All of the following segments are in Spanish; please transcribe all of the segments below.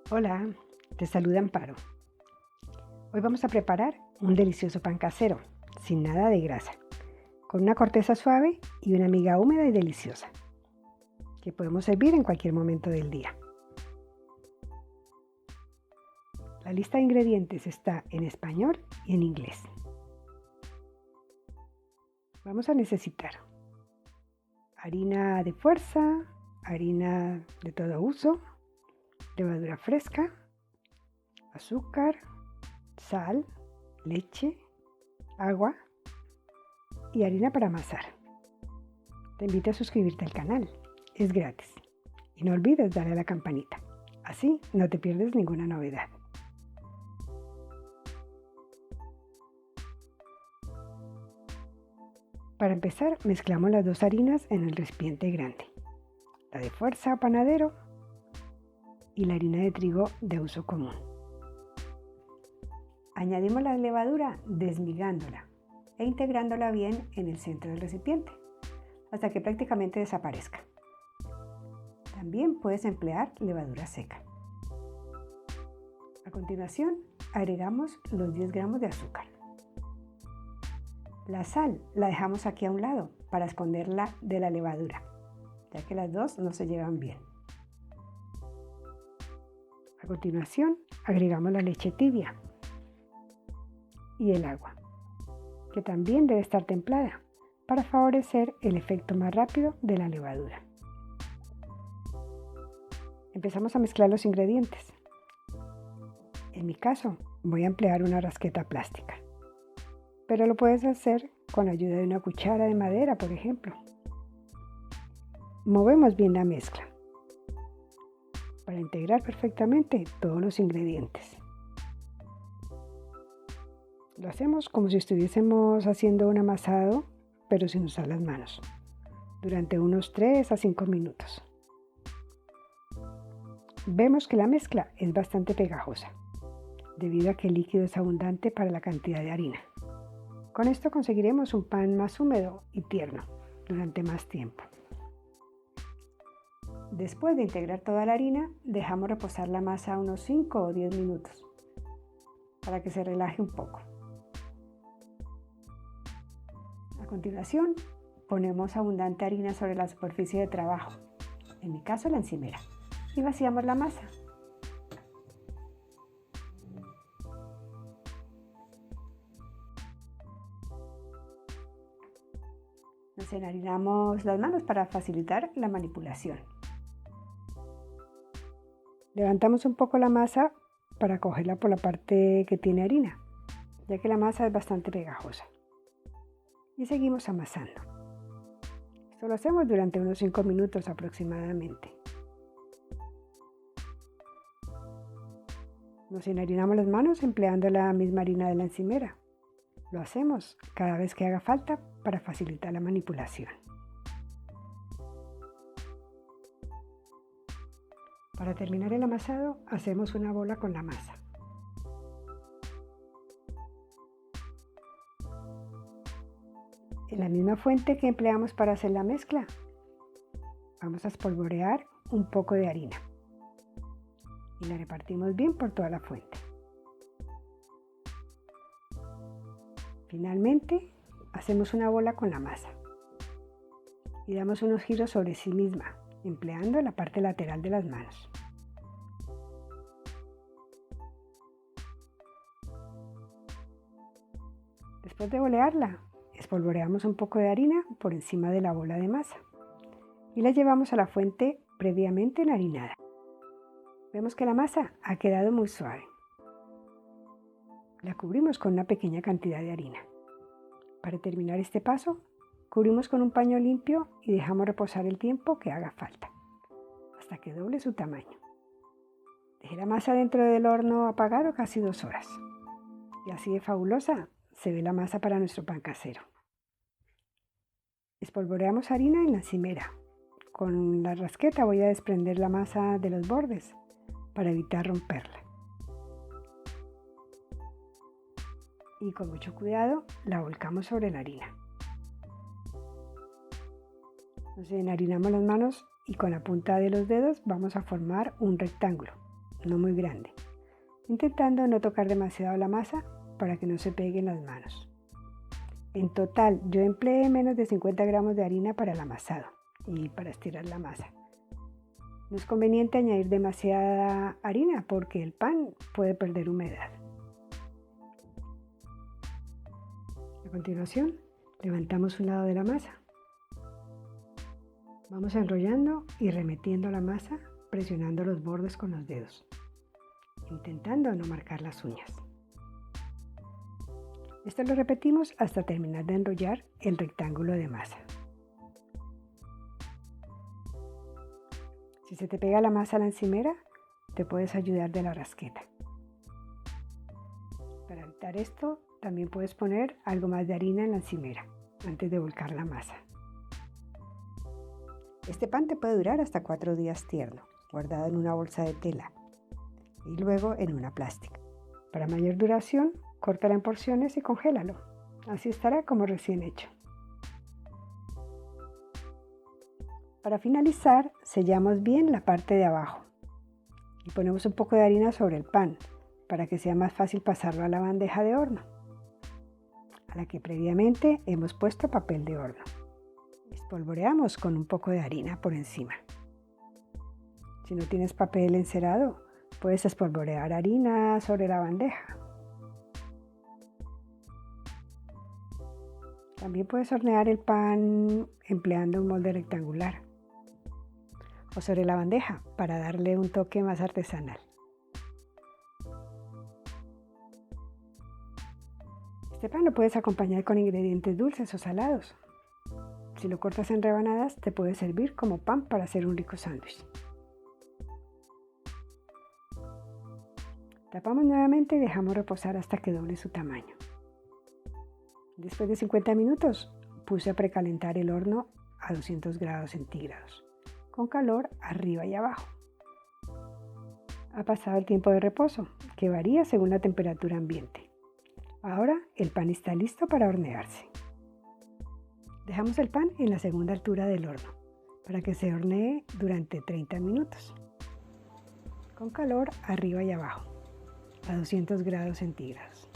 Hola, te saluda Amparo. Hoy vamos a preparar un delicioso pan casero, sin nada de grasa, con una corteza suave y una miga húmeda y deliciosa, que podemos servir en cualquier momento del día. La lista de ingredientes está en español y en inglés. Vamos a necesitar harina de fuerza, harina de todo uso, levadura fresca, azúcar, sal, leche, agua y harina para amasar. Te invito a suscribirte al canal, es gratis. Y no olvides darle a la campanita, así no te pierdes ninguna novedad. Para empezar, mezclamos las dos harinas en el recipiente grande, la de fuerza o panadero y la harina de trigo de uso común. Añadimos la levadura desmigándola e integrándola bien en el centro del recipiente, hasta que prácticamente desaparezca. También puedes emplear levadura seca. A continuación, agregamos los 10 gramos de azúcar. La sal la dejamos aquí a un lado para esconderla de la levadura, ya que las dos no se llevan bien. A continuación, agregamos la leche tibia y el agua, que también debe estar templada para favorecer el efecto más rápido de la levadura. Empezamos a mezclar los ingredientes. En mi caso, voy a emplear una rasqueta plástica, pero lo puedes hacer con ayuda de una cuchara de madera, por ejemplo. Movemos bien la mezcla para integrar perfectamente todos los ingredientes. Lo hacemos como si estuviésemos haciendo un amasado, pero sin usar las manos, durante unos 3 a 5 minutos. Vemos que la mezcla es bastante pegajosa, debido a que el líquido es abundante para la cantidad de harina. Con esto conseguiremos un pan más húmedo y tierno durante más tiempo. Después de integrar toda la harina, dejamos reposar la masa unos 5 o 10 minutos para que se relaje un poco. A continuación, ponemos abundante harina sobre la superficie de trabajo, en mi caso la encimera, y vaciamos la masa. Nos enharinamos las manos para facilitar la manipulación. Levantamos un poco la masa para cogerla por la parte que tiene harina, ya que la masa es bastante pegajosa. Y seguimos amasando. Esto lo hacemos durante unos 5 minutos aproximadamente. Nos enharinamos las manos empleando la misma harina de la encimera. Lo hacemos cada vez que haga falta para facilitar la manipulación. Para terminar el amasado, hacemos una bola con la masa. En la misma fuente que empleamos para hacer la mezcla, vamos a espolvorear un poco de harina y la repartimos bien por toda la fuente. Finalmente, hacemos una bola con la masa y damos unos giros sobre sí misma, empleando la parte lateral de las manos. Después de bolearla, espolvoreamos un poco de harina por encima de la bola de masa y la llevamos a la fuente previamente enharinada. Vemos que la masa ha quedado muy suave. La cubrimos con una pequeña cantidad de harina. Para terminar este paso, cubrimos con un paño limpio y dejamos reposar el tiempo que haga falta, hasta que doble su tamaño. Dejé la masa dentro del horno apagado casi 2 horas. Y así de fabulosa se ve la masa para nuestro pan casero. Espolvoreamos harina en la encimera. Con la rasqueta voy a desprender la masa de los bordes para evitar romperla. Y con mucho cuidado la volcamos sobre la harina. Nos enharinamos las manos y con la punta de los dedos vamos a formar un rectángulo no muy grande, intentando no tocar demasiado la masa para que no se peguen las manos. En total, yo empleé menos de 50 gramos de harina para el amasado y para estirar la masa. No es conveniente añadir demasiada harina porque el pan puede perder humedad. A continuación, levantamos un lado de la masa. Vamos enrollando y remetiendo la masa, presionando los bordes con los dedos, intentando no marcar las uñas. Esto lo repetimos hasta terminar de enrollar el rectángulo de masa. Si se te pega la masa a la encimera, te puedes ayudar de la rasqueta. Para evitar esto, también puedes poner algo más de harina en la encimera antes de volcar la masa. Este pan te puede durar hasta 4 días tierno, guardado en una bolsa de tela y luego en una plástica. Para mayor duración, córtala en porciones y congélalo. Así estará como recién hecho. Para finalizar, sellamos bien la parte de abajo y ponemos un poco de harina sobre el pan para que sea más fácil pasarlo a la bandeja de horno, a la que previamente hemos puesto papel de horno. Espolvoreamos con un poco de harina por encima. Si no tienes papel encerado, puedes espolvorear harina sobre la bandeja. También puedes hornear el pan empleando un molde rectangular o sobre la bandeja para darle un toque más artesanal. Este pan lo puedes acompañar con ingredientes dulces o salados. Si lo cortas en rebanadas, te puede servir como pan para hacer un rico sándwich. Tapamos nuevamente y dejamos reposar hasta que doble su tamaño. Después de 50 minutos, puse a precalentar el horno a 200 grados centígrados, con calor arriba y abajo. Ha pasado el tiempo de reposo, que varía según la temperatura ambiente. Ahora el pan está listo para hornearse. Dejamos el pan en la segunda altura del horno para que se hornee durante 30 minutos, con calor arriba y abajo, a 200 grados centígrados.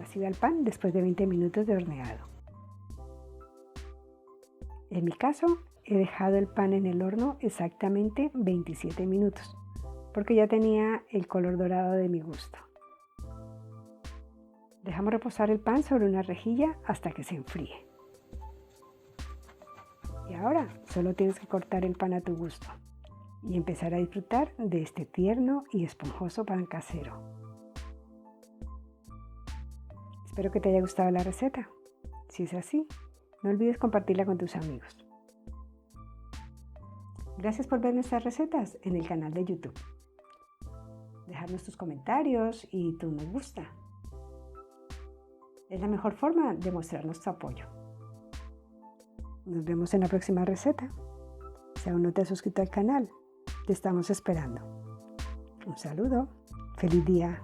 Así va el pan después de 20 minutos de horneado. En mi caso, he dejado el pan en el horno exactamente 27 minutos, porque ya tenía el color dorado de mi gusto. Dejamos reposar el pan sobre una rejilla hasta que se enfríe. Y ahora solo tienes que cortar el pan a tu gusto y empezar a disfrutar de este tierno y esponjoso pan casero. Espero que te haya gustado la receta. Si es así, no olvides compartirla con tus amigos. Gracias por ver nuestras recetas en el canal de YouTube. Dejarnos tus comentarios y tu me gusta. Es la mejor forma de mostrarnos tu apoyo. Nos vemos en la próxima receta. Si aún no te has suscrito al canal, te estamos esperando. Un saludo. ¡Feliz día!